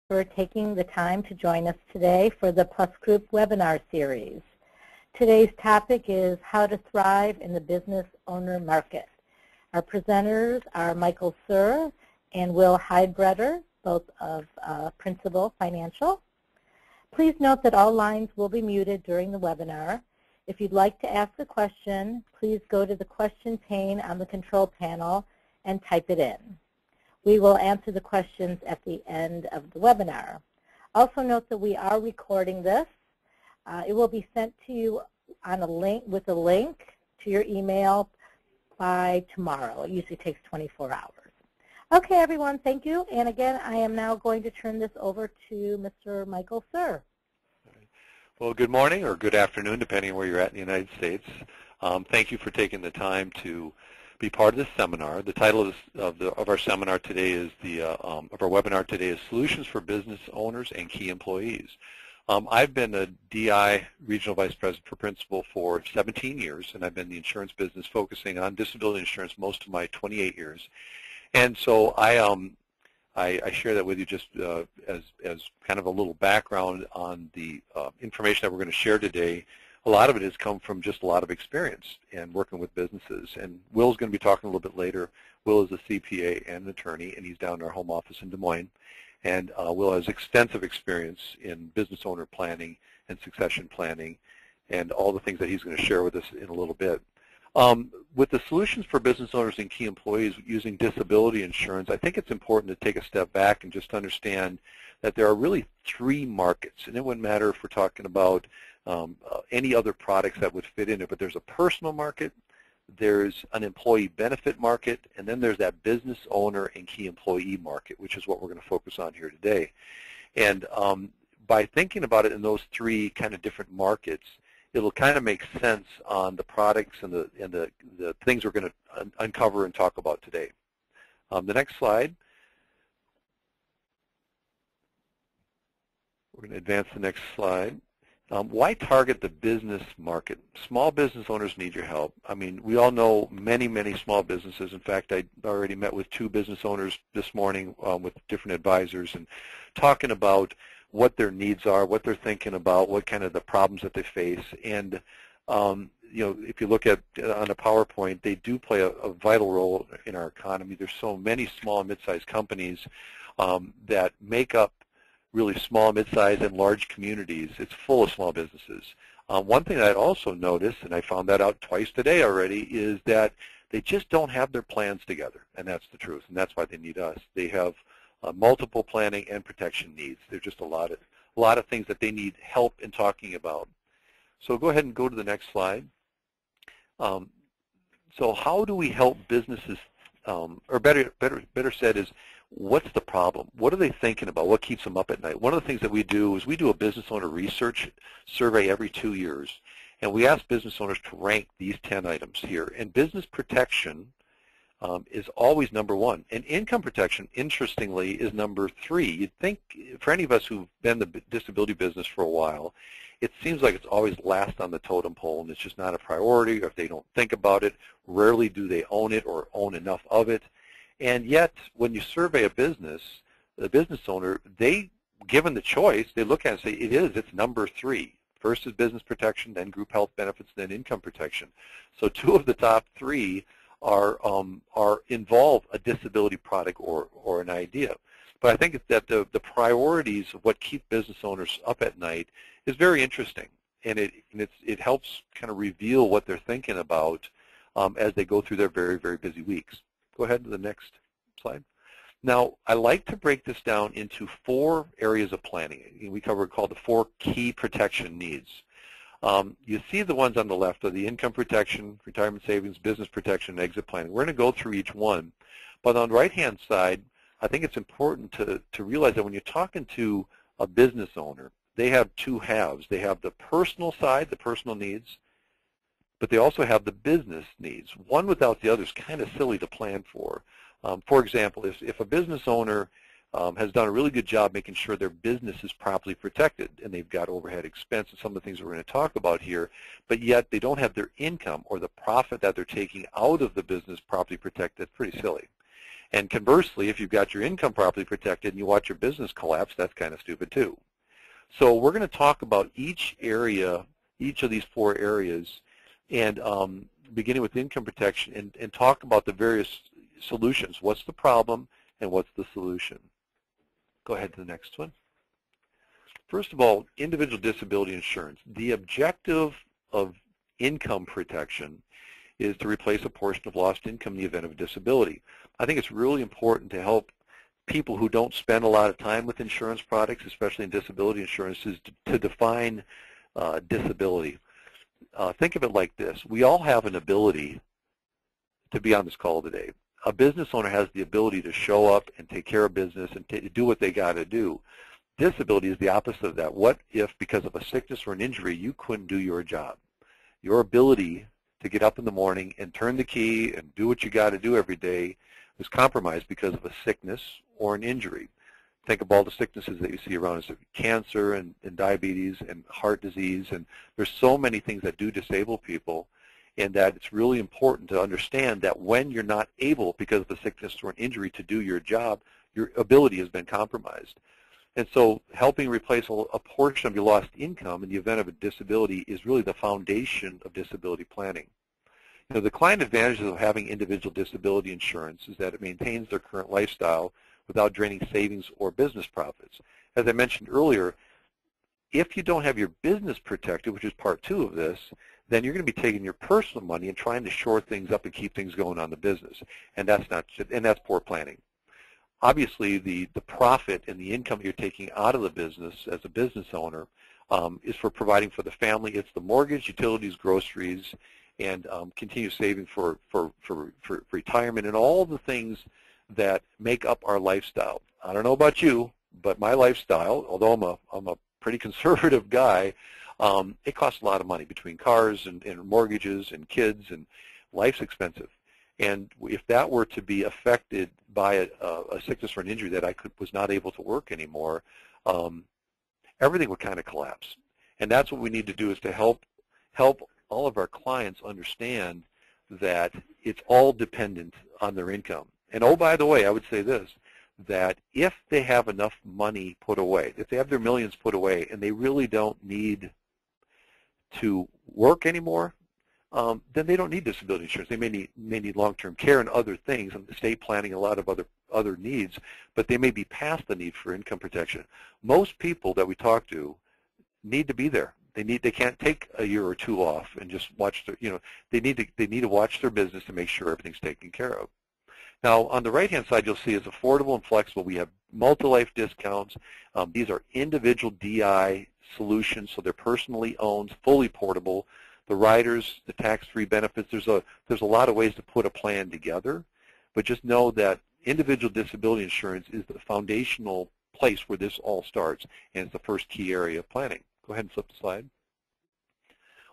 for taking the time to join us today for the Plus Group webinar series. Today's topic is how to thrive in the business owner market. Our presenters are Michael Suhr and Will Heidbreder, both of Principal Financial. Please note that all lines will be muted during the webinar. If you'd like to ask a question, please go to the question pane on the control panel and type it in. We will answer the questions at the end of the webinar. Also note that we are recording this. It will be sent to you on a link with a link to your email by tomorrow. It usually takes 24 hours. Okay, everyone, thank you. And again, I am now going to turn this over to Mr. Michael Suhr. Well, good morning or good afternoon, depending on where you're at in the United States. Thank you for taking the time to be part of this seminar. The title of our seminar today is of our webinar today is Solutions for Business Owners and Key Employees. I've been a DI Regional Vice President for Principal for 17 years, and I've been in the insurance business focusing on disability insurance most of my 28 years. And so I share that with you just as kind of a little background on the information that we're going to share today. A lot of it has come from just a lot of experience in working with businesses. And Will's going to be talking a little bit later. Will is a CPA and an attorney, and he's down in our home office in Des Moines. And Will has extensive experience in business owner planning and succession planning and all the things that he's going to share with us in a little bit. With the solutions for business owners and key employees using disability insurance, I think it's important to take a step back and just understand that there are really three markets. And it wouldn't matter if we're talking about any other products that would fit in it, but there's a personal market, there's an employee benefit market, and then there's that business owner and key employee market, which is what we're going to focus on here today. And by thinking about it in those three kind of different markets, it'll kind of make sense on the products and the things we're going to uncover and talk about today. The next slide. We're going to advance the next slide. Why target the business market? Small business owners need your help. I mean, we all know many, many small businesses. In fact, I already met with 2 business owners this morning with different advisors and talking about what their needs are, what they're thinking about, what kind of the problems that they face. And, you know, if you look at on a PowerPoint, they do play a vital role in our economy. There's so many small and mid-sized companies that make up really small, mid-sized, and large communities. It's full of small businesses. One thing I'd also noticed, and I found that out twice today already, is that they just don't have their plans together, and that's the truth, and that's why they need us. They have multiple planning and protection needs. There's just a lot of things that they need help in talking about. So go ahead and go to the next slide. So how do we help businesses, or better said is, what's the problem? What are they thinking about? What keeps them up at night? One of the things that we do is we do a business owner research survey every 2 years, and we ask business owners to rank these 10 items here. And business protection is always number 1. And income protection, interestingly, is number 3. You'd think, for any of us who've been in the disability business for a while, it seems like it's always last on the totem pole, and it's just not a priority, or if they don't think about it, rarely do they own it or own enough of it. And yet, when you survey a business, the business owner, they, given the choice, they look at it and say, it's number 3. First is business protection, then group health benefits, then income protection. So 2 of the top 3 are involve a disability product or an idea. But I think that the priorities of what keep business owners up at night is very interesting, and it helps kind of reveal what they're thinking about as they go through their very, very busy weeks. Go ahead to the next slide. Now, I like to break this down into 4 areas of planning. We covered called the 4 key protection needs. You see the ones on the left are the income protection, retirement savings, business protection, and exit planning. We're going to go through each one. But on the right-hand side, I think it's important to realize that when you're talking to a business owner, they have 2 halves. They have the personal side, the personal needs, but they also have the business needs. One without the other is kind of silly to plan for. For example, if a business owner has done a really good job making sure their business is properly protected, and they've got overhead expense and some of the things we're going to talk about here, but yet they don't have their income or the profit that they're taking out of the business properly protected, that's pretty silly. And conversely, if you've got your income properly protected and you watch your business collapse, that's kind of stupid too. So we're going to talk about each area, each of these 4 areas, and beginning with income protection, and talk about the various solutions. What's the problem and what's the solution? Go ahead to the next one. First of all, individual disability insurance. The objective of income protection is to replace a portion of lost income in the event of a disability. I think it's really important to help people who don't spend a lot of time with insurance products, especially in disability insurance, is to define disability. Think of it like this. We all have an ability to be on this call today. A business owner has the ability to show up and take care of business and do what they got to do. Disability is the opposite of that. What if, because of a sickness or an injury, you couldn't do your job? Your ability to get up in the morning and turn the key and do what you got to do every day was compromised because of a sickness or an injury. Think of all the sicknesses that you see around us, cancer and diabetes and heart disease, and there's so many things that do disable people, and that it's really important to understand that when you're not able, because of a sickness or an injury, to do your job, your ability has been compromised. And so helping replace a portion of your lost income in the event of a disability is really the foundation of disability planning. You know, the client advantages of having individual disability insurance is that it maintains their current lifestyle without draining savings or business profits. As I mentioned earlier, if you don't have your business protected, which is part 2 of this, then you're going to be taking your personal money and trying to shore things up and keep things going on the business, and that's poor planning. Obviously, the profit and the income you're taking out of the business as a business owner is for providing for the family. It's the mortgage, utilities, groceries, and continue saving for retirement and all the things that make up our lifestyle. I don't know about you, but my lifestyle, although I'm a pretty conservative guy, it costs a lot of money between cars and mortgages and kids, and life's expensive. And if that were to be affected by a sickness or an injury that I was not able to work anymore, everything would kind of collapse. And that's what we need to do, is to help all of our clients understand that it's all dependent on their income. And oh, by the way, I would say this, that if they have enough money put away, if they have their millions put away and they really don't need to work anymore, then they don't need disability insurance. They may need long-term care and other things, and estate planning, a lot of other needs, but they may be past the need for income protection. Most people that we talk to need to be there. They can't take a year or 2 off and just watch their, they need to watch their business to make sure everything's taken care of. Now, on the right-hand side, you'll see is affordable and flexible. We have multi-life discounts. These are individual DI solutions, so they're personally owned, fully portable. The riders, the tax-free benefits, there's a lot of ways to put a plan together, but just know that individual disability insurance is the foundational place where this all starts, and it's the first key area of planning. Go ahead and flip the slide.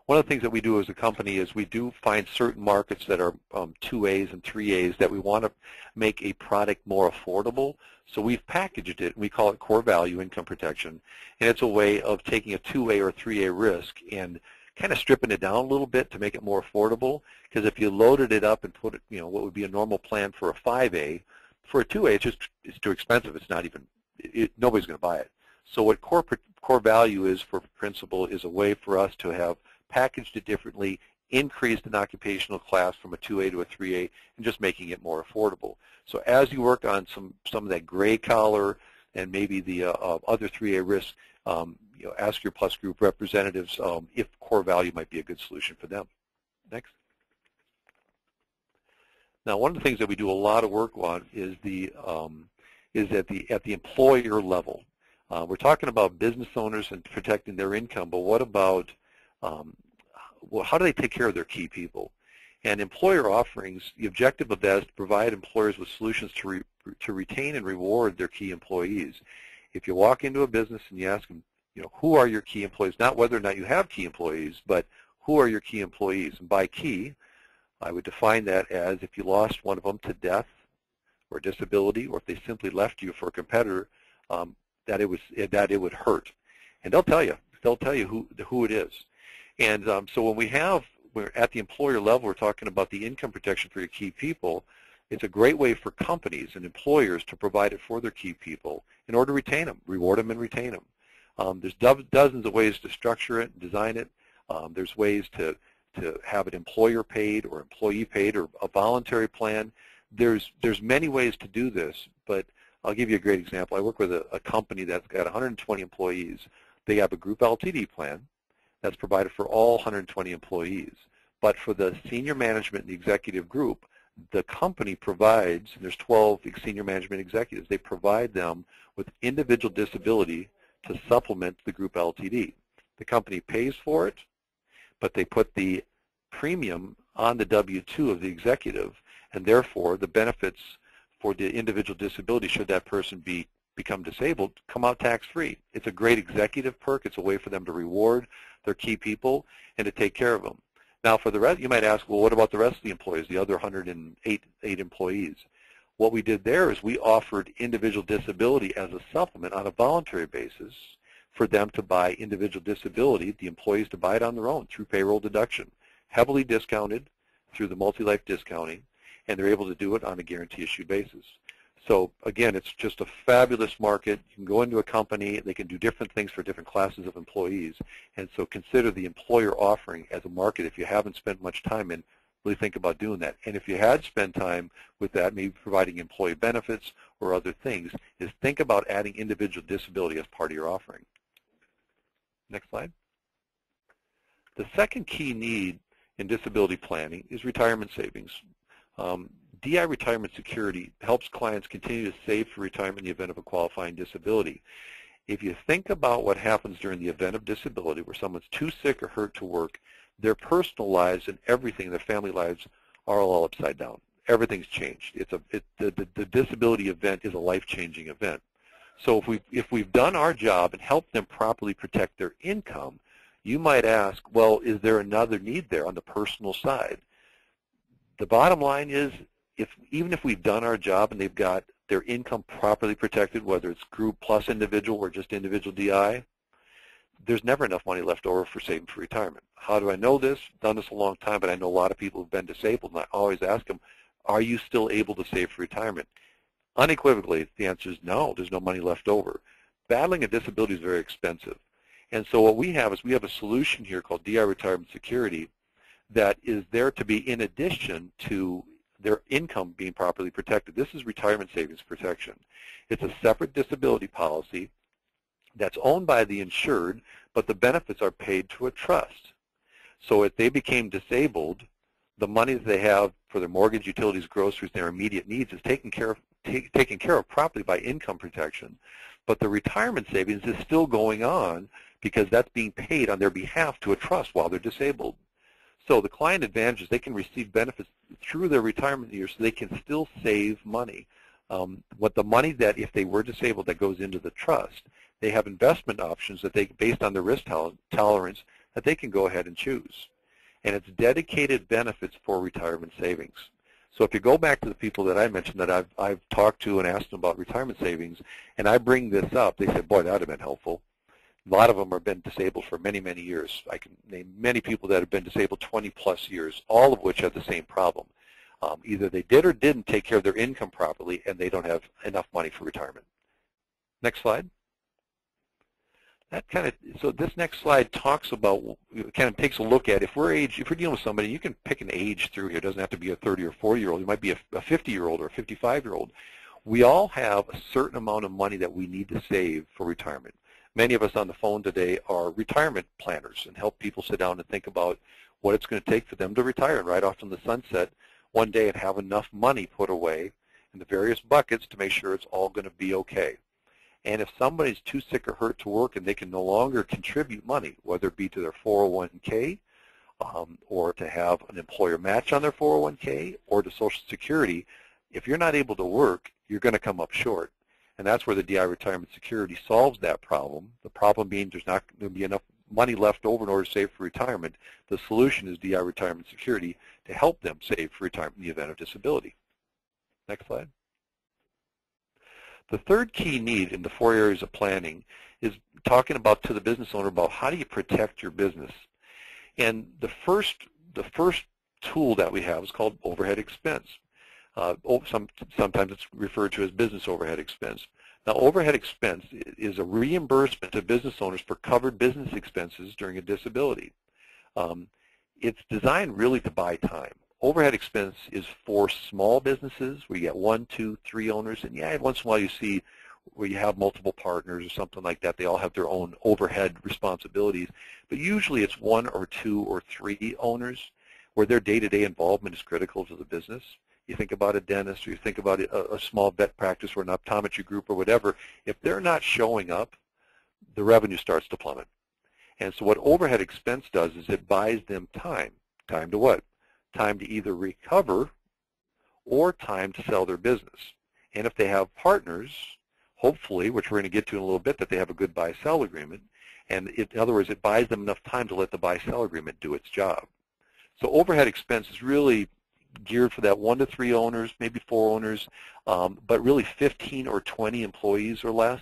One of the things that we do as a company is we do find certain markets that are 2As and 3As that we want to make a product more affordable. So we've packaged it, and we call it core value income protection, and it's a way of taking a 2A or 3A risk and kind of stripping it down a little bit to make it more affordable, because if you loaded it up and put it, what would be a normal plan for a 5A, for a 2A, it's too expensive. It's not even, nobody's going to buy it. So what core value is for Principal is a way for us to have packaged it differently, increased an occupational class from a 2A to a 3A, and just making it more affordable. So as you work on some of that gray collar and maybe the other 3A risks, ask your Plus Group representatives if core value might be a good solution for them. Next. Now, one of the things that we do a lot of work on is at the employer level. We're talking about business owners and protecting their income, but what about how do they take care of their key people? And employer offerings, the objective of that is to provide employers with solutions to retain and reward their key employees. If you walk into a business and you ask them, who are your key employees, not whether or not you have key employees, but who are your key employees? And by key, I would define that as if you lost one of them to death or disability, or if they simply left you for a competitor, that it would hurt. And they'll tell you who it is. And so when we're at the employer level, we're talking about the income protection for your key people. It's a great way for companies and employers to provide it for their key people in order to retain them, reward them and retain them. There's dozens of ways to structure it and design it. There's ways to have it employer paid or employee paid or a voluntary plan. There's many ways to do this, but I'll give you a great example. I work with a company that's got 120 employees. They have a group LTD plan that's provided for all 120 employees. But for the senior management and the executive group, the company provides, and there's 12 senior management executives, they provide them with individual disability to supplement the group LTD. The company pays for it, but they put the premium on the W-2 of the executive, and therefore the benefits for the individual disability, should that person become disabled, come out tax-free. It's a great executive perk. It's a way for them to reward their key people and to take care of them. Now, for the rest, you might ask, well, what about the rest of the employees, the other 108 employees? What we did there is we offered individual disability as a supplement on a voluntary basis for them to buy individual disability, the employees to buy it on their own through payroll deduction, heavily discounted through the multi-life discounting, and they're able to do it on a guarantee issue basis. So again, it's just a fabulous market. You can go into a company, they can do different things for different classes of employees, and so consider the employer offering as a market. If you haven't spent much time in, really think about doing that. And if you had spent time with that, maybe providing employee benefits or other things, is think about adding individual disability as part of your offering. Next slide. The second key need in disability planning is retirement savings. DI Retirement Security helps clients continue to save for retirement in the event of a qualifying disability. If you think about what happens during the event of disability, where someone's too sick or hurt to work, their personal lives and everything, their family lives, are all upside down. Everything's changed. The disability event is a life-changing event. So if we've done our job and helped them properly protect their income, you might ask, well, is there another need there on the personal side? The bottom line is, even if we've done our job and they've got their income properly protected, whether it's group plus individual or just individual DI, there's never enough money left over for saving for retirement. How do I know this? I've done this a long time, but I know a lot of people who've been disabled, and I always ask them, are you still able to save for retirement? Unequivocally, the answer is no, there's no money left over. Battling a disability is very expensive. And so what we have is we have a solution here called DI Retirement Security that is there to be in addition to their income being properly protected. This is retirement savings protection. It's a separate disability policy that's owned by the insured, but the benefits are paid to a trust. So if they became disabled, the money that they have for their mortgage, utilities, groceries, their immediate needs is taken care of properly by income protection. But the retirement savings is still going on because that's being paid on their behalf to a trust while they're disabled. So the client advantage is they can receive benefits through their retirement years, so they can still save money. What the money that, if they were disabled, that goes into the trust, they have investment options that they, based on their risk tolerance, that they can go ahead and choose. And it's dedicated benefits for retirement savings. So if you go back to the people that I mentioned that I've talked to and asked them about retirement savings, and I bring this up, they said, boy, that would have been helpful. A lot of them have been disabled for many, many years. I can name many people that have been disabled 20-plus years, all of which have the same problem. Either they did or didn't take care of their income properly, and they don't have enough money for retirement. Next slide. So this next slide talks about, kind of takes a look at, if we're dealing with somebody, you can pick an age through here. It doesn't have to be a 30 or 40-year-old. It might be a 50-year-old or a 55-year-old. We all have a certain amount of money that we need to save for retirement. Many of us on the phone today are retirement planners and help people sit down and think about what it's going to take for them to retire and ride off from the sunset one day and have enough money put away in the various buckets to make sure it's all going to be okay. And if somebody's too sick or hurt to work and they can no longer contribute money, whether it be to their 401k or to have an employer match on their 401k or to Social Security, if you're not able to work, you're going to come up short. And that's where the DI Retirement Security solves that problem. The problem being there's not going to be enough money left over in order to save for retirement. The solution is DI Retirement Security to help them save for retirement in the event of disability. Next slide. The third key need in the 4 areas of planning is talking about to the business owner about how do you protect your business. And the first tool that we have is called overhead expense. Sometimes it's referred to as business overhead expense. Now, overhead expense is a reimbursement to business owners for covered business expenses during a disability. It's designed really to buy time. Overhead expense is for small businesses where you get 1, 2, 3 owners, and yeah, once in a while you see where you have multiple partners or something like that. They all have their own overhead responsibilities, but usually it's 1 or 2 or 3 owners where their day-to-day involvement is critical to the business. You think about a dentist, or you think about a small vet practice or an optometry group or whatever. If they're not showing up, the revenue starts to plummet. And so what overhead expense does is it buys them time. Time to what? Time to either recover or time to sell their business. And if they have partners, hopefully, which we're going to get to in a little bit, that they have a good buy-sell agreement. And in other words, it buys them enough time to let the buy-sell agreement do its job. So overhead expense is really geared for that 1 to 3 owners, maybe 4 owners, but really 15 or 20 employees or less.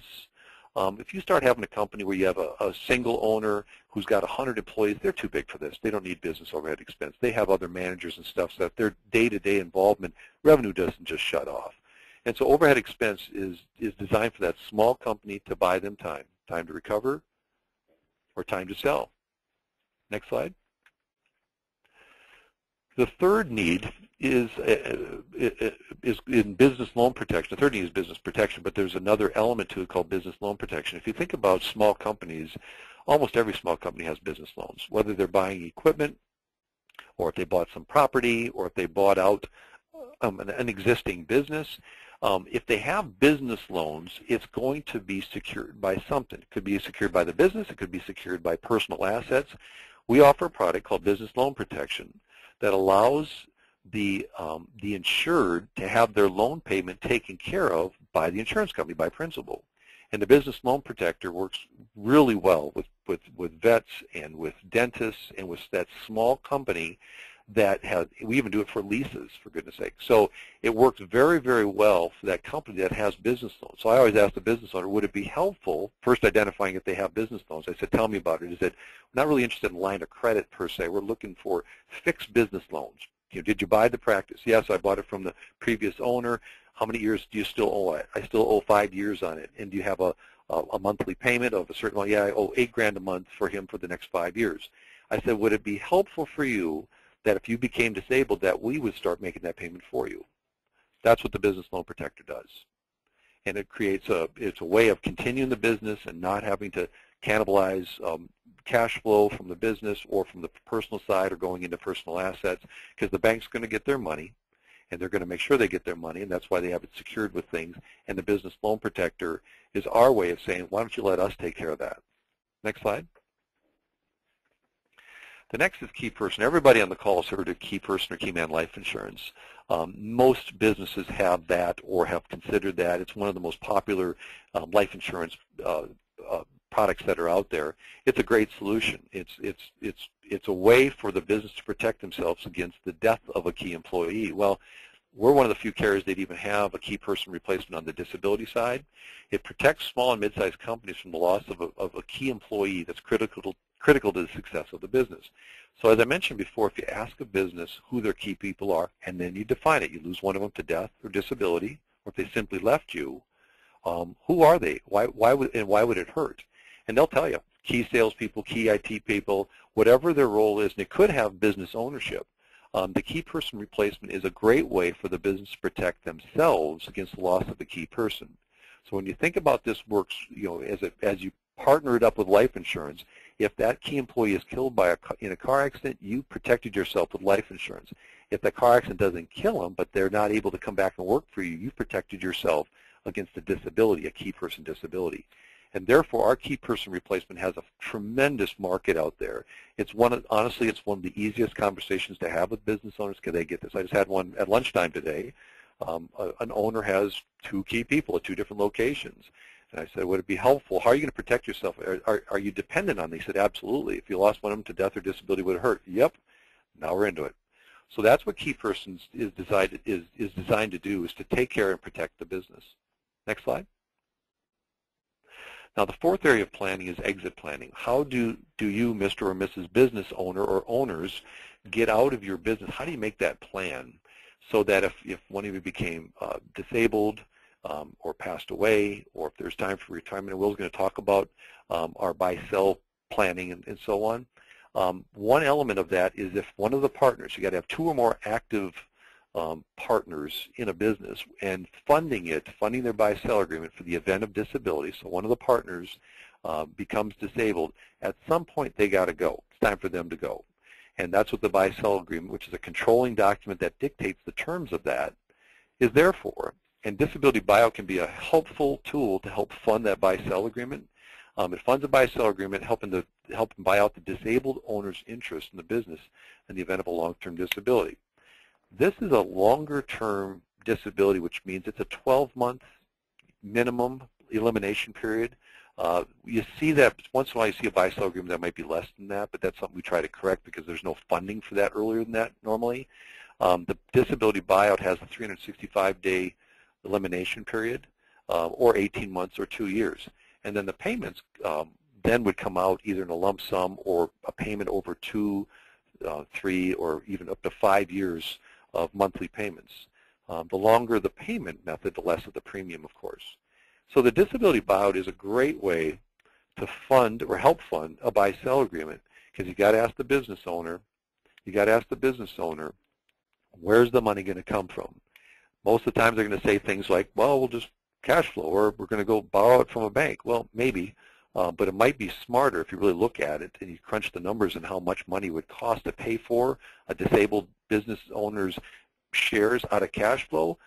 If you start having a company where you have a single owner who's got 100 employees, they're too big for this. They don't need business overhead expense. They have other managers and stuff, so that their day-to-day involvement, revenue doesn't just shut off. And so overhead expense is designed for that small company to buy them time. Time to recover or time to sell. Next slide. The third need is in business loan protection. The third need is business protection, but there's another element to it called business loan protection. If you think about small companies, almost every small company has business loans, whether they're buying equipment or if they bought some property or if they bought out an existing business. If they have business loans, it's going to be secured by something. It could be secured by the business. It could be secured by personal assets. We offer a product called business loan protection that allows the insured to have their loan payment taken care of by the insurance company, by principal. And the business loan protector works really well with vets and with dentists and with that small company that has, we even do it for leases, for goodness sake. So it works very, very well for that company that has business loans. So I always ask the business owner, would it be helpful, first identifying if they have business loans. I said, tell me about it. Is that we're not really interested in line of credit per se. We're looking for fixed business loans. You know, did you buy the practice? Yes, I bought it from the previous owner. How many years do you still owe it? I still owe 5 years on it. And do you have a monthly payment of a certain amount? Yeah, I owe $8,000 a month for him for the next 5 years. I said, would it be helpful for you that if you became disabled that we would start making that payment for you? That's what the business loan protector does. And it creates it's a way of continuing the business and not having to cannibalize cash flow from the business or from the personal side or going into personal assets, because the bank's going to get their money and they're going to make sure they get their money, and that's why they have it secured with things. And the business loan protector is our way of saying, why don't you let us take care of that? Next slide. The next is Key Person. Everybody on the call has heard of Key Person or Key Man Life Insurance. Most businesses have that or have considered that. It's one of the most popular life insurance products that are out there. It's a great solution. It's a way for the business to protect themselves against the death of a key employee. Well, we're one of the few carriers that even have a key person replacement on the disability side. It protects small and mid-sized companies from the loss of a key employee that's critical to the success of the business. So as I mentioned before, if you ask a business who their key people are, and then you define it, you lose one of them to death or disability, or if they simply left you, who are they? Why would it hurt? And they'll tell you, key salespeople, key IT people, whatever their role is, and it could have business ownership. The key person replacement is a great way for the business to protect themselves against the loss of the key person. So when you think about this works, as you partner it up with life insurance, if that key employee is killed in a car accident, you protected yourself with life insurance. If the car accident doesn't kill them, but they're not able to come back and work for you, you've protected yourself against a disability, a key person disability. And therefore, our key person replacement has a tremendous market out there. Honestly, it's one of the easiest conversations to have with business owners. Can they get this? I just had one at lunchtime today. An owner has 2 key people at 2 different locations. And I said, would it be helpful? How are you going to protect yourself? Are you dependent on them? He said, absolutely. If you lost one of them to death or disability, would it hurt? Yep. Now we're into it. So that's what Key Persons is designed to do, is to take care and protect the business. Next slide. Now, the fourth area of planning is exit planning. How do you, Mr. or Mrs. Business Owner or owners, get out of your business? How do you make that plan so that if one of you became disabled or passed away, or if there's time for retirement, and Will's going to talk about our buy-sell planning and so on. One element of that is if one of the partners, you got to have 2 or more active partners in a business, and funding their buy-sell agreement for the event of disability. So one of the partners becomes disabled. At some point, they got to go. It's time for them to go. And that's what the buy-sell agreement, which is a controlling document that dictates the terms of that, is there for. And disability buyout can be a helpful tool to help fund that buy-sell agreement. It funds a buy-sell agreement helping buy out the disabled owner's interest in the business in the event of a long-term disability. This is a longer-term disability, which means it's a 12-month minimum elimination period. You see that once in a while. You see a buy-sell agreement that might be less than that, but that's something we try to correct because there's no funding for that earlier than that normally. The disability buyout has a 365-day elimination period, or 18 months or 2 years. And then the payments then would come out either in a lump sum or a payment over 2, 3, or even up to 5 years of monthly payments. The longer the payment method, the less of the premium, of course. So the disability buyout is a great way to fund or help fund a buy-sell agreement, because you got to ask the business owner, where's the money going to come from? Most of the times they're going to say things like, well, we'll just cash flow, or we're going to go borrow it from a bank. Well, maybe, but it might be smarter if you really look at it and you crunch the numbers and how much money it would cost to pay for a disabled business owner's shares out of cash flow.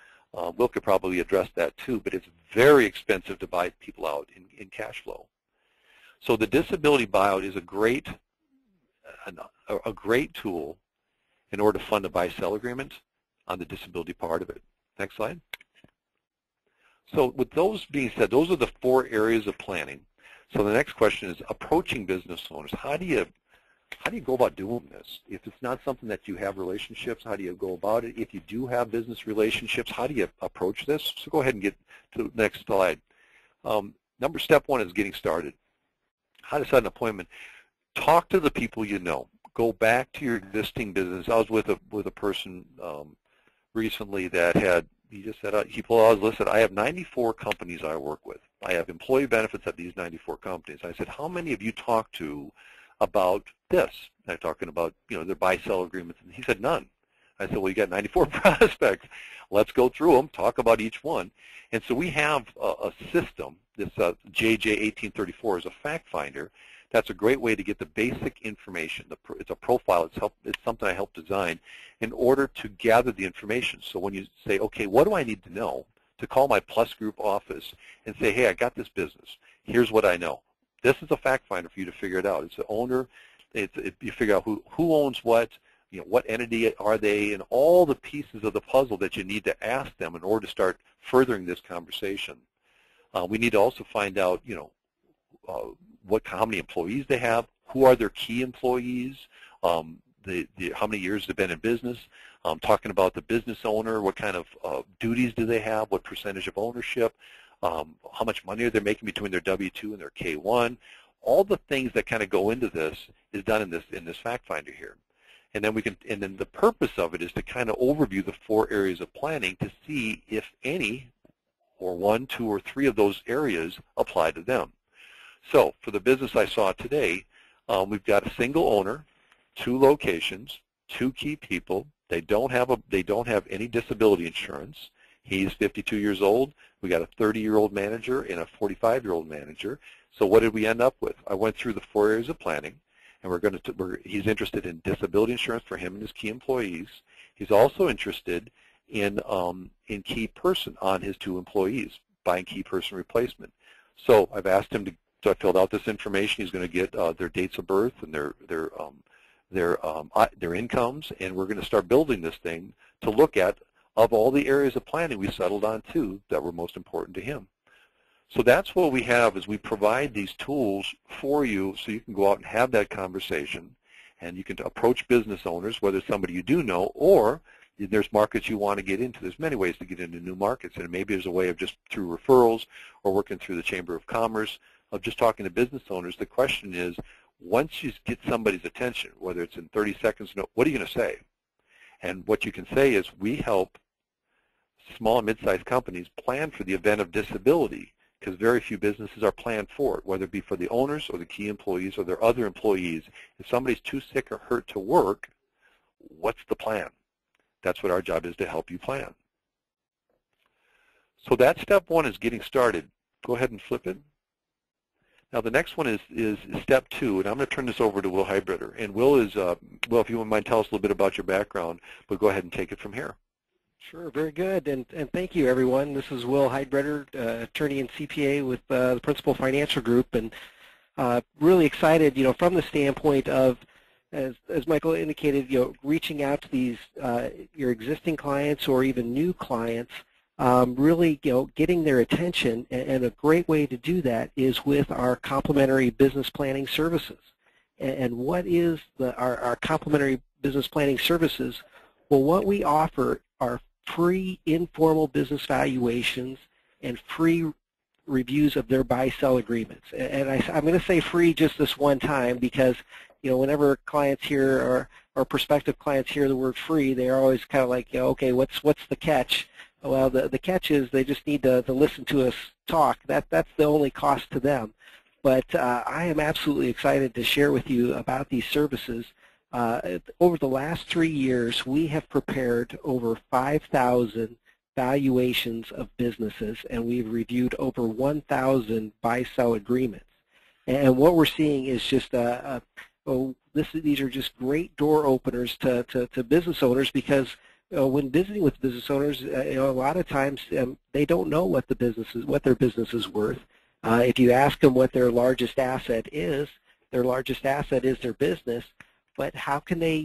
Will could probably address that too, but it's very expensive to buy people out in cash flow. So the disability buyout is a great tool in order to fund a buy-sell agreement on the disability part of it. Next slide. So with those being said, those are the 4 areas of planning. So the next question is approaching business owners. How do you go about doing this? If it's not something that you have relationships, how do you go about it? If you do have business relationships, how do you approach this? So go ahead and get to the next slide. Step 1 is getting started. How to set an appointment. Talk to the people you know. Go back to your existing business. I was with a person recently that had, he just said, he pulled out his list, said, I have 94 companies I work with. I have employee benefits at these 94 companies. I said, how many have you talked to about this? And I'm talking about, their buy-sell agreements. And he said, none. I said, well, you got 94 prospects. Let's go through them, talk about each one. And so we have a system, this JJ1834 is a fact finder. That's a great way to get the basic information. It's a profile. It's something I helped design in order to gather the information. So when you say, okay, what do I need to know to call my Plus Group office and say, hey, I got this business. Here's what I know. This is a fact finder for you to figure it out. It's the owner. You figure out who owns what, what entity are they, and all the pieces of the puzzle that you need to ask them in order to start furthering this conversation. We need to also find out, how many employees they have, who are their key employees, how many years they've been in business, talking about the business owner, what kind of duties do they have, what percentage of ownership, how much money are they making between their W-2 and their K-1. All the things that kind of go into this is done in this fact finder here. And then the purpose of it is to kind of overview the 4 areas of planning to see if any or 1, 2, or 3 of those areas apply to them. So for the business I saw today, we've got a single owner, 2 locations, 2 key people. They don't have any disability insurance. He's 52 years old. We got a 30-year-old manager and a 45-year-old manager. So what did we end up with? I went through the 4 areas of planning, and he's interested in disability insurance for him and his key employees. He's also interested in key person on his 2 employees, buying key person replacement. So I've asked him to. So I filled out this information. He's going to get their dates of birth and their incomes, and we're going to start building this thing to look at, of all the areas of planning, we settled on 2 that were most important to him. So that's what we have, is we provide these tools for you so you can go out and have that conversation, and you can approach business owners, whether it's somebody you do know or there's markets you want to get into. There's many ways to get into new markets, and maybe there's a way of just through referrals or working through the Chamber of Commerce, of just talking to business owners. The question is, once you get somebody's attention, whether it's in 30 seconds, what are you going to say? And what you can say is we help small and mid-sized companies plan for the event of disability, because very few businesses are planned for it, whether it be for the owners or the key employees or their other employees. If somebody's too sick or hurt to work, what's the plan? That's what our job is, to help you plan. So that step one is getting started. Go ahead and flip it. Now the next one is step two, and I'm going to turn this over to Will Heidbreder. And Will is, Will, if you wouldn't mind, tell us a little bit about your background, but go ahead and take it from here. Sure, very good, and thank you, everyone. This is Will Heidbreder, attorney and CPA with the Principal Financial Group, and really excited, from the standpoint of, as Michael indicated, reaching out to these your existing clients or even new clients, really, getting their attention, and a great way to do that is with our complimentary business planning services. And what is our complimentary business planning services? Well, what we offer are free informal business valuations and free reviews of their buy-sell agreements. And I'm going to say free just this one time because, whenever clients hear or prospective clients hear the word free, they're always kind of like, okay, what's the catch? Well, the catch is they just need to listen to us talk. That's the only cost to them. But I am absolutely excited to share with you about these services. Over the last 3 years, we have prepared over 5,000 valuations of businesses, and we've reviewed over 1,000 buy-sell agreements. And what we're seeing is just these are just great door openers to business owners, because when visiting with business owners, a lot of times they don't know what their business is worth. If you ask them what their largest asset is their business. But how can they,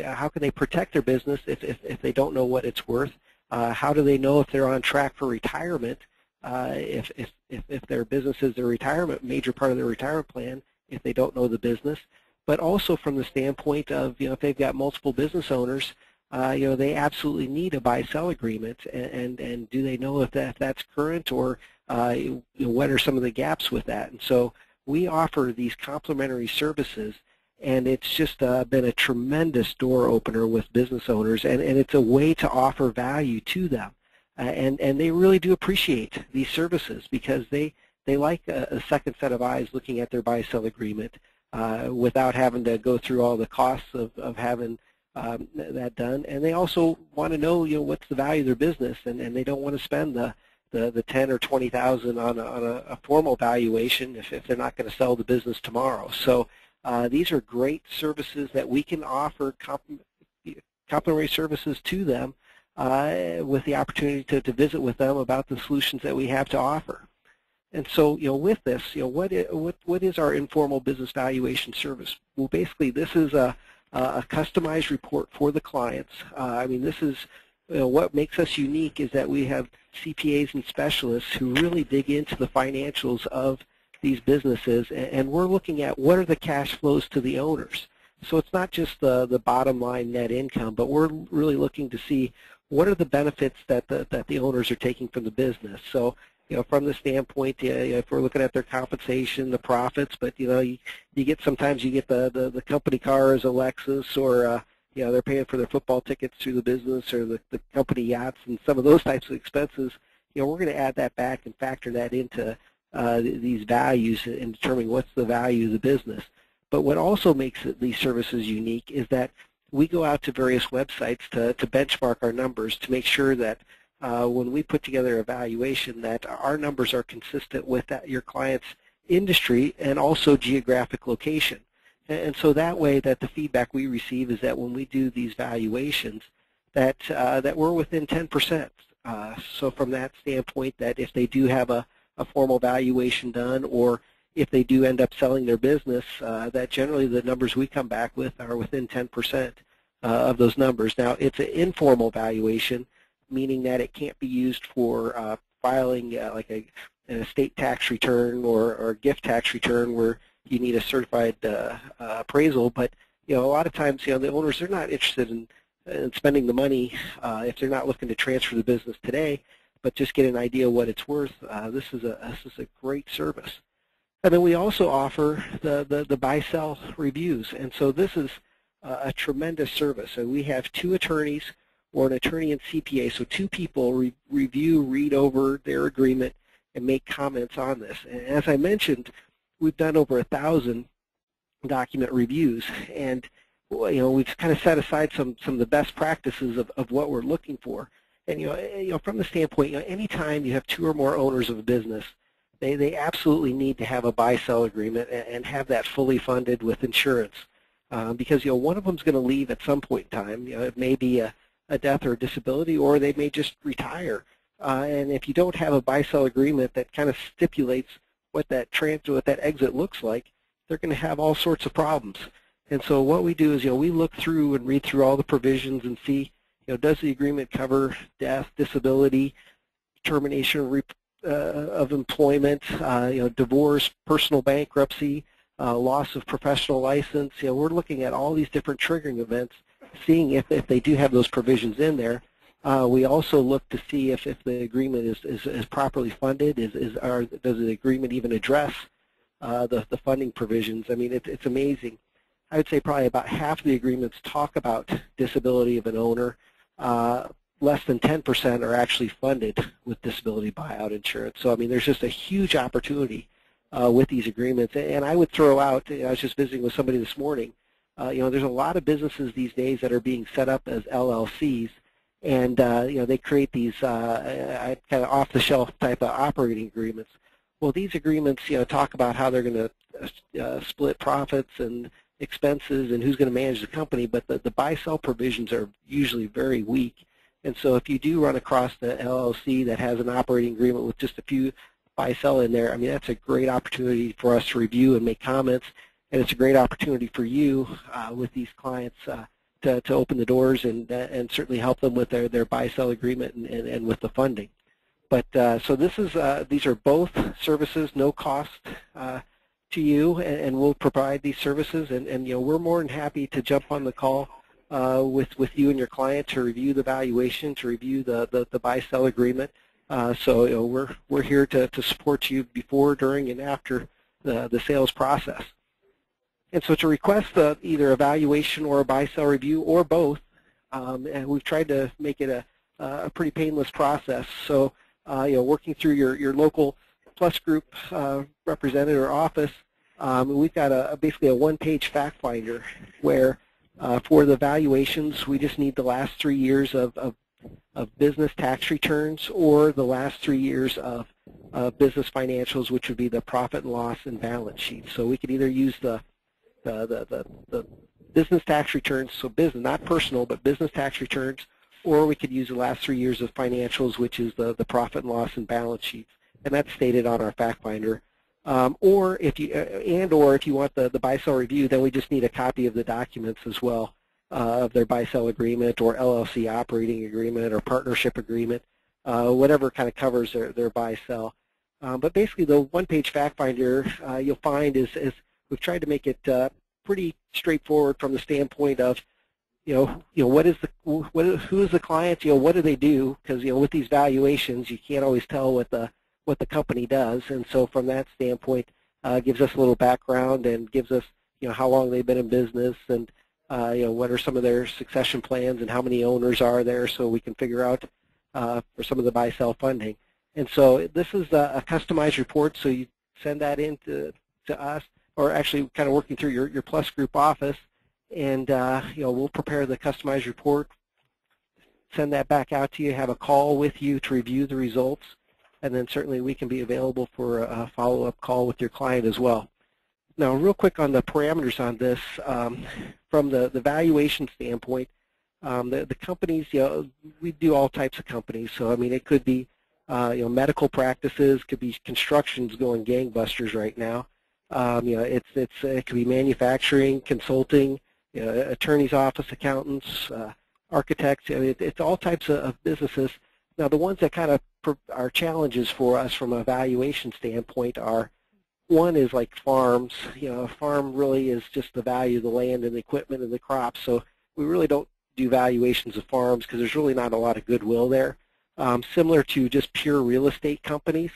how can they protect their business if they don't know what it's worth? How do they know if they're on track for retirement? If their business is their retirement, major part of their retirement plan, if they don't know the business. But also from the standpoint of, if they've got multiple business owners, they absolutely need a buy-sell agreement, and do they know if that's current, or what are some of the gaps with that? And so we offer these complimentary services. And it's just been a tremendous door opener with business owners, and it's a way to offer value to them. And they really do appreciate these services, because they like a second set of eyes looking at their buy-sell agreement without having to go through all the costs of having that done. And they also want to know, what's the value of their business, and they don't want to spend the $10,000 or $20,000 on a formal valuation if they're not going to sell the business tomorrow. So these are great services that we can offer, complimentary services to them, with the opportunity to visit with them about the solutions that we have to offer. And so, with this, what is our informal business valuation service? Well, basically, this is a customized report for the clients. This is what makes us unique, is that we have CPAs and specialists who really dig into the financials of these businesses, and we're looking at what are the cash flows to the owners. So it's not just the bottom line net income, but we're really looking to see what are the benefits that the owners are taking from the business. So from the standpoint, if we're looking at their compensation, the profits, but sometimes you get the company cars, a Lexus, or they're paying for their football tickets through the business, or the company yachts, and some of those types of expenses. We're going to add that back and factor that into these values and determining what's the value of the business. But what also makes these services unique is that we go out to various websites to benchmark our numbers to make sure that when we put together a valuation, that our numbers are consistent with your client's industry and also geographic location. And so that way, that the feedback we receive is that when we do these valuations, that we're within 10%. So from that standpoint, that if they do have a formal valuation done, or if they do end up selling their business, that generally the numbers we come back with are within 10% of those numbers. Now, it's an informal valuation, meaning that it can't be used for filing like an estate tax return or a gift tax return where you need a certified appraisal. But a lot of times, the owners, they're not interested in spending the money if they're not looking to transfer the business today, but just get an idea of what it's worth. This is a great service. And then we also offer the buy-sell reviews. And so this is a tremendous service. So we have 2 attorneys or an attorney and CPA, so 2 people review, read over their agreement, and make comments on this. And as I mentioned, we've done over 1,000 document reviews, and we've kind of set aside some of the best practices of what we're looking for. And from the standpoint, anytime you have 2 or more owners of a business, they absolutely need to have a buy-sell agreement and have that fully funded with insurance, because one of them is going to leave at some point in time. It may be a death or a disability, or they may just retire. And if you don't have a buy-sell agreement that kind of stipulates what that exit looks like, they're going to have all sorts of problems. And so what we do is, we look through and read through all the provisions and see, does the agreement cover death, disability, termination of employment, divorce, personal bankruptcy, loss of professional license. We're looking at all these different triggering events, seeing if they do have those provisions in there. We also look to see if the agreement is properly funded. Does the agreement even address the funding provisions? I mean, it's amazing. I would say probably about half of the agreements talk about disability of an owner. Less than 10% are actually funded with disability buyout insurance. So, I mean, there's just a huge opportunity with these agreements. And I would throw out, I was just visiting with somebody this morning, there's a lot of businesses these days that are being set up as LLCs, and they create these kind of off-the-shelf type of operating agreements. Well, these agreements, talk about how they're going to split profits and expenses and who's going to manage the company, but the buy-sell provisions are usually very weak. And so if you do run across the LLC that has an operating agreement with just a few buy-sell in there, I mean, that's a great opportunity for us to review and make comments, and it's a great opportunity for you with these clients to open the doors and certainly help them with their buy-sell agreement and with the funding. But so these are both services, no cost to you, and we'll provide these services, and we're more than happy to jump on the call with you and your client to review the valuation, to review the buy-sell agreement. So we're here to support you before, during, and after the sales process. And so to request either a valuation or a buy-sell review or both, and we've tried to make it a pretty painless process. So working through your local Plus Group representative or office, we've got basically a one-page fact finder where for the valuations we just need the last 3 years of business tax returns or the last 3 years of business financials, which would be the profit and loss and balance sheet. So we could either use the business tax returns, so business, not personal, but business tax returns, or we could use the last 3 years of financials, which is the profit and loss and balance sheets, and that's stated on our fact finder. Or if you want the buy-sell review, then we just need a copy of the documents as well, of their buy-sell agreement or LLC operating agreement or partnership agreement, whatever kind of covers their buy-sell. But basically, the one-page fact finder you'll find is we've tried to make it pretty straightforward from the standpoint of who is the client, what do they do? Because with these valuations, you can't always tell what the company does, and so from that standpoint, gives us a little background and gives us how long they've been in business and what are some of their succession plans and how many owners are there, so we can figure out for some of the buy-sell funding. And so this is a customized report, so you send that in to us, or actually kind of working through your Plus Group office, and we'll prepare the customized report, send that back out to you, have a call with you to review the results, and then certainly we can be available for a follow-up call with your client as well. Now, real quick on the parameters on this, from the valuation standpoint, the companies, we do all types of companies. So I mean, it could be medical practices, could be constructions going gangbusters right now. It could be manufacturing, consulting, attorney's office, accountants, architects. It's all types of businesses. Now, the ones that kind of are challenges for us from a valuation standpoint are, one is like farms. A farm really is just the value of the land and the equipment and the crops. So we really don't do valuations of farms because there's really not a lot of goodwill there. Similar to just pure real estate companies.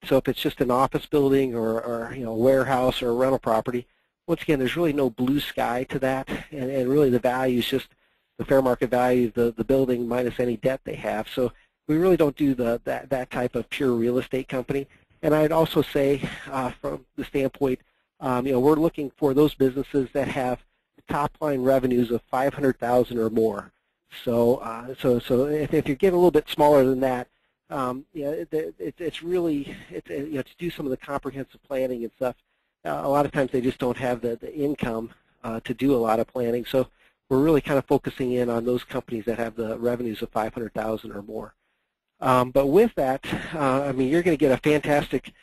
So if it's just an office building or a warehouse or a rental property, once again, there's really no blue sky to that, and really the value is just the fair market value of the building minus any debt they have. So we really don't do that type of pure real estate company. And I'd also say, from the standpoint, we're looking for those businesses that have top-line revenues of $500,000 or more. So, if you're getting a little bit smaller than that, it's really to do some of the comprehensive planning and stuff. A lot of times they just don't have the income to do a lot of planning. So we're really kind of focusing in on those companies that have the revenues of $500,000 or more. But with that, I mean, you're going to get a fantastic,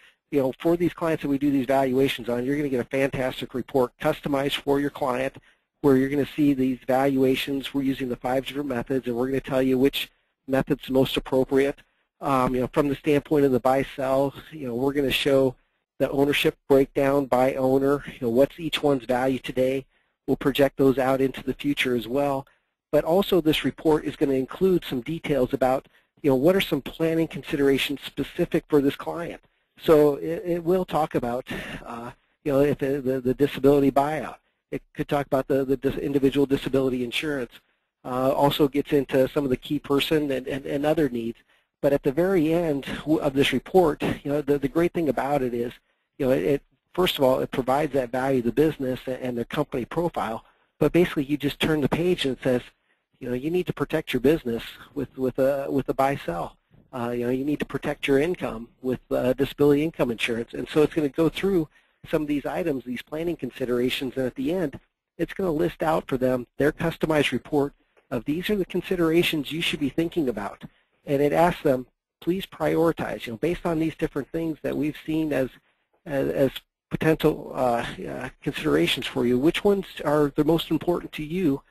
for these clients that we do these valuations on, you're going to get a fantastic report customized for your client, where you're going to see these valuations. We're using the 5 different methods, and we're going to tell you which method's most appropriate. From the standpoint of the buy-sell, we're going to show the ownership breakdown by owner. What's each one's value today. We'll project those out into the future as well. But also, this report is going to include some details about what are some planning considerations specific for this client. So it will talk about if the disability buyout. It could talk about the individual disability insurance. Also gets into some of the key person and other needs. But at the very end of this report, the great thing about it is, first of all, it provides that value to the business and their company profile. But basically, you just turn the page and it says, you need to protect your business with a buy-sell. You need to protect your income with disability income insurance. And so it's going to go through some of these items, these planning considerations, and at the end, it's going to list out for them their customized report of these are the considerations you should be thinking about. And it asks them, please prioritize, based on these different things that we've seen as potential considerations for you, which ones are the most important to you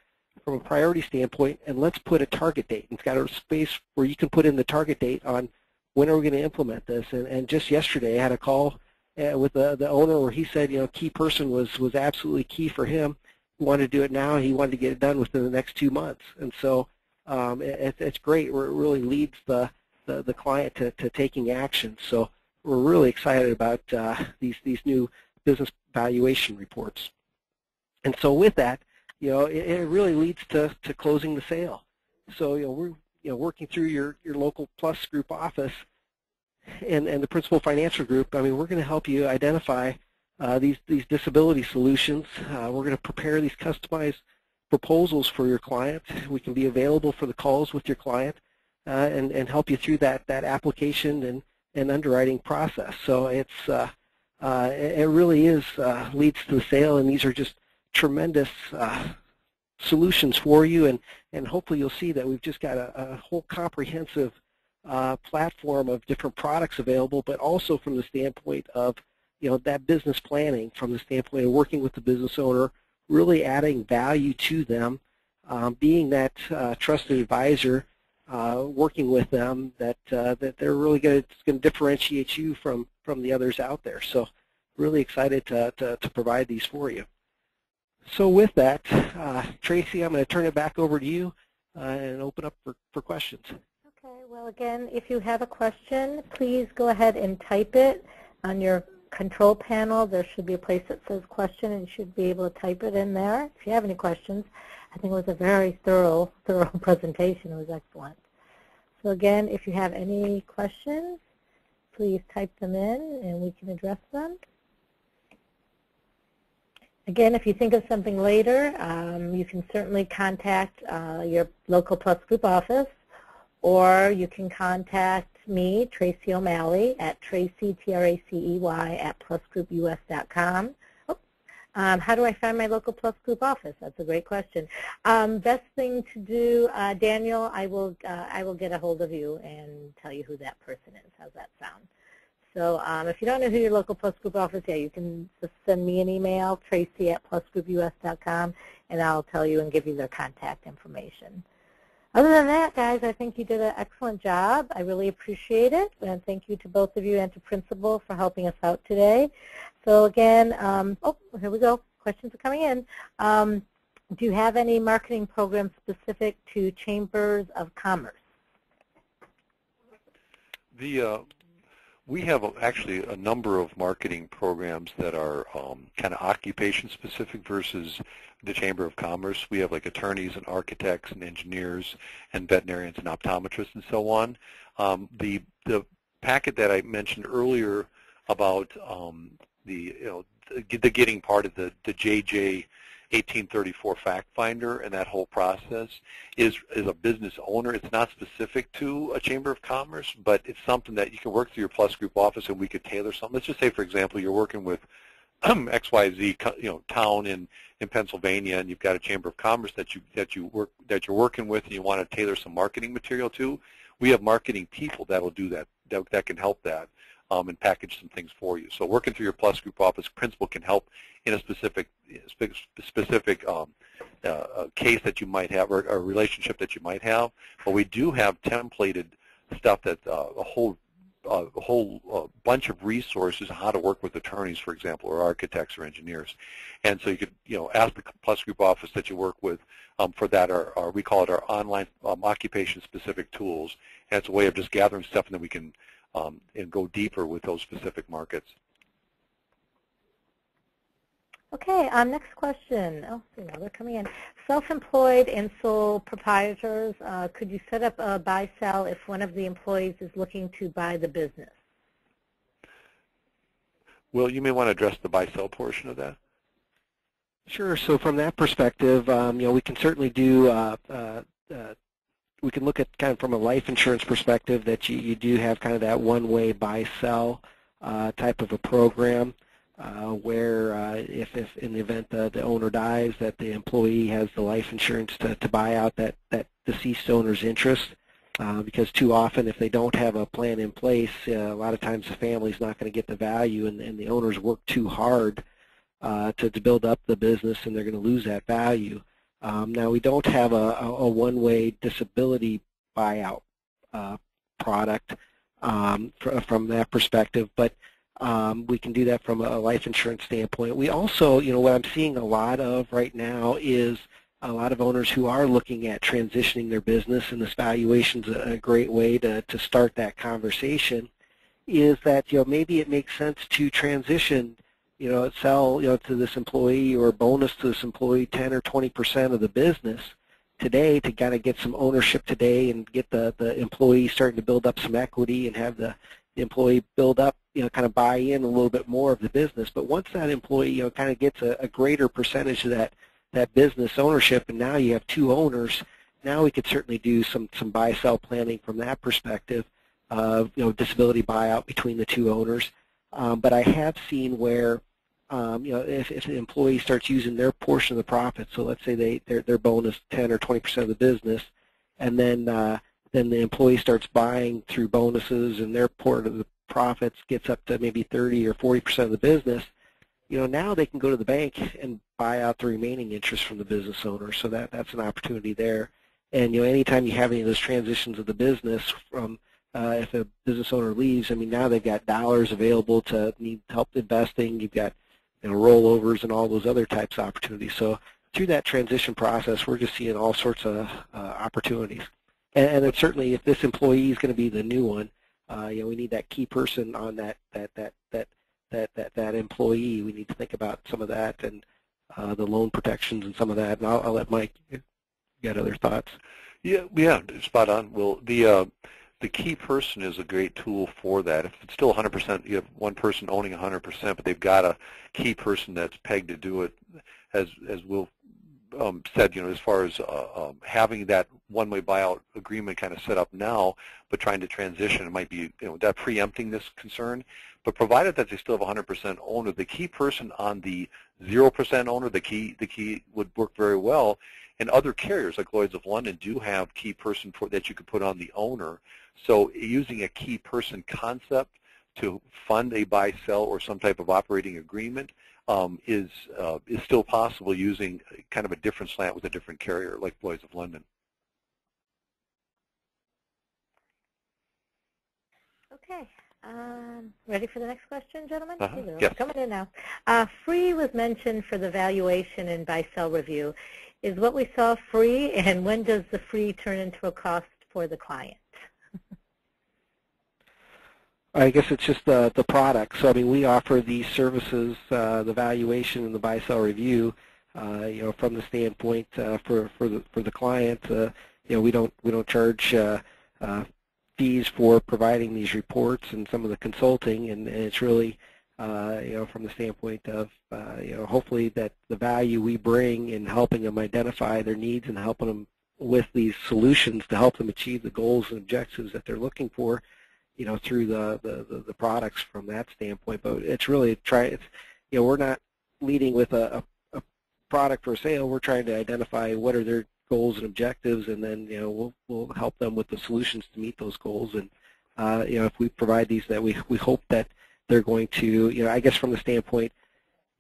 from a priority standpoint, and let's put a target date. It's got a space where you can put in the target date on when are we going to implement this. And just yesterday I had a call with the owner where he said, key person was absolutely key for him. He wanted to do it now. He wanted to get it done within the next 2 months. And so it's great where it really leads the client to taking action. So we're really excited about these new business valuation reports. And so with that, it really leads to closing the sale. So we're working through your local Plus Group office and the Principal Financial Group. I mean, we're going to help you identify these disability solutions. We're going to prepare these customized proposals for your client. We can be available for the calls with your client and help you through that application and underwriting process. So it really is leads to the sale, and these are just tremendous solutions for you, and hopefully you'll see that we've just got a whole comprehensive platform of different products available, but also from the standpoint of that business planning, from the standpoint of working with the business owner, really adding value to them, being that trusted advisor, working with them, that they're really going to differentiate you from the others out there. So really excited to provide these for you. So with that, Tracy, I'm going to turn it back over to you and open up for questions. Okay, well, again, if you have a question, please go ahead and type it on your control panel. There should be a place that says question, and you should be able to type it in there if you have any questions. I think it was a very thorough presentation. It was excellent. So again, if you have any questions, please type them in and we can address them. Again, if you think of something later, you can certainly contact your local Plus Group office, or you can contact me, Tracy O'Malley, at Tracy, T-R-A-C-E-Y, at plusgroup.us.com. How do I find my local Plus Group office? That's a great question. Best thing to do, Daniel, I will get a hold of you and tell you who that person is. How's that sound? So if you don't know who your local Plus Group office is, you can just send me an email, Tracy at plusgroup.us.com, and I'll tell you and give you their contact information. Other than that, guys, I think you did an excellent job. I really appreciate it, and thank you to both of you and to Principal for helping us out today. So again, oh, here we go. Questions are coming in. Do you have any marketing programs specific to chambers of commerce? We have actually a number of marketing programs that are kind of occupation specific versus the Chamber of Commerce. We have like attorneys and architects and engineers and veterinarians and optometrists and so on. The packet that I mentioned earlier about the getting part of the JJ 1834 fact finder and that whole process is a business owner. It's not specific to a Chamber of Commerce, but it's something that you can work through your Plus Group office and we could tailor something. Let's just say, for example, you're working with XYZ town in Pennsylvania, and you've got a Chamber of Commerce that you're working with, and you want to tailor some marketing material to. We have marketing people that will do that can help that and package some things for you. So working through your Plus Group office, principal can help in a specific case that you might have or a relationship that you might have. But we do have templated stuff that a whole bunch of resources on how to work with attorneys, for example, or architects or engineers. And so you could ask the Plus Group office that you work with for that, or we call it our online occupation-specific tools. And it's a way of just gathering stuff, and then we can and go deeper with those specific markets. Okay, next question. Oh, now they're coming in. Self-employed and sole proprietors, could you set up a buy-sell if one of the employees is looking to buy the business? Well, you may want to address the buy-sell portion of that. Sure. So from that perspective, we can certainly do we can look at kind of from a life insurance perspective that you do have kind of that one-way buy-sell type of a program where if in the event the owner dies, that the employee has the life insurance to buy out that deceased owner's interest. Because too often, if they don't have a plan in place, a lot of times the family's not going to get the value, and the owners work too hard to build up the business, and they're going to lose that value. Now, we don't have a one-way disability buyout product from that perspective, but we can do that from a life insurance standpoint. We also, what I'm seeing a lot of right now is a lot of owners who are looking at transitioning their business, and this valuation is a great way to start that conversation, is that maybe it makes sense to transition, sell to this employee or bonus to this employee 10 or 20% of the business today to kind of get some ownership today and get the employee starting to build up some equity and have the employee build up, kind of buy in a little bit more of the business. But once that employee, kind of gets a greater percentage of that business ownership, and now you have two owners, now we could certainly do some buy-sell planning from that perspective of, disability buyout between the two owners. But I have seen where, if an employee starts using their portion of the profit, so let's say their bonus 10 or 20% of the business, and then the employee starts buying through bonuses, and their part of the profits gets up to maybe 30 or 40% of the business, now they can go to the bank and buy out the remaining interest from the business owner. So that's an opportunity there. And anytime you have any of those transitions of the business from if a business owner leaves, now they've got dollars available to need help investing. You've got rollovers and all those other types of opportunities. So through that transition process, we're just seeing all sorts of opportunities. And then certainly, if this employee is going to be the new one, we need that key person on that employee. We need to think about some of that and the loan protections and some of that. And I'll let Mike get other thoughts. Yeah, spot on. Well, the key person is a great tool for that. If it's still 100%, you have one person owning 100%, but they've got a key person that's pegged to do it, as Will said, as far as having that one-way buyout agreement kind of set up now, but trying to transition, it might be, that preempting this concern. But provided that they still have 100% owner, the key person on the 0% owner, the key would work very well. And other carriers like Lloyd's of London do have key person that you could put on the owner. So using a key person concept to fund a buy-sell or some type of operating agreement is still possible using kind of a different slant with a different carrier like Lloyd's of London. Okay. Ready for the next question, gentlemen? Yes. Coming in now. Free was mentioned for the valuation and buy-sell review. Is what we saw free, and when does the free turn into a cost for the client? I guess it's just the product. So I mean, we offer these services, the valuation and the buy-sell review, from the standpoint for the client. We don't charge fees for providing these reports and some of the consulting, and it's really from the standpoint of hopefully that the value we bring in helping them identify their needs and helping them with these solutions to help them achieve the goals and objectives that they're looking for, through the products from that standpoint. But it's really we're not leading with a product for sale. We're trying to identify what are their goals and objectives, and then we'll help them with the solutions to meet those goals. And if we provide these, that we hope that they're going to, I guess from the standpoint,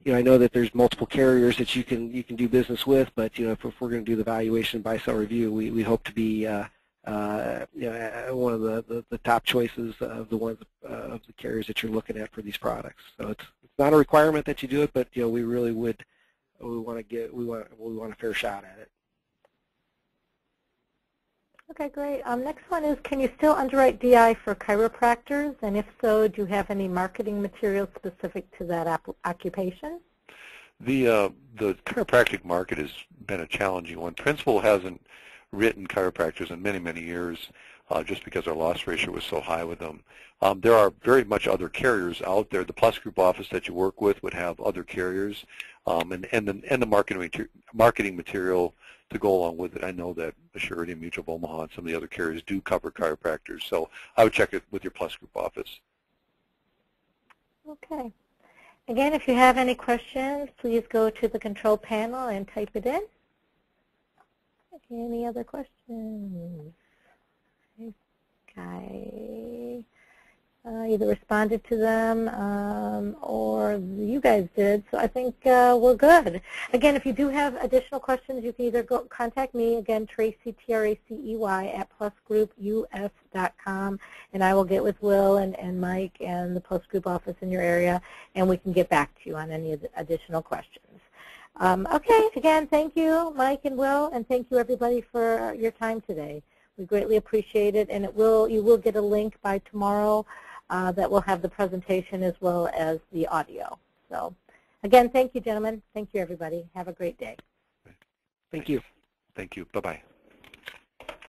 I know that there's multiple carriers that you can do business with, but if we're going to do the valuation buy-sell review, we hope to be one of the top choices of the ones of the carriers that you're looking at for these products. So it's not a requirement that you do it, but we really would. We want a fair shot at it. Okay, great. Next one is, can you still underwrite DI for chiropractors? And if so, do you have any marketing materials specific to that occupation? The chiropractic market has been a challenging one. Principal hasn't written chiropractors in many, many years just because our loss ratio was so high with them. There are very much other carriers out there. The Plus Group office that you work with would have other carriers, and the marketing material to go along with it. I know that Assurity and Mutual of Omaha and some of the other carriers do cover chiropractors, so I would check it with your Plus Group office. Okay. Again, if you have any questions, please go to the control panel and type it in. Any other questions? Okay. Either responded to them or you guys did, so I think we're good. Again, if you do have additional questions, you can either contact me, again, Tracy, T-R-A-C-E-Y, at plusgroup.us.com, and I will get with Will and Mike and the Plus Group office in your area, and we can get back to you on any additional questions. Okay, again, thank you, Mike and Will, and thank you, everybody, for your time today. We greatly appreciate it, and you will get a link by tomorrow that will have the presentation as well as the audio. So, again, thank you, gentlemen. Thank you, everybody. Have a great day. Thank you. Thank you. Bye-bye.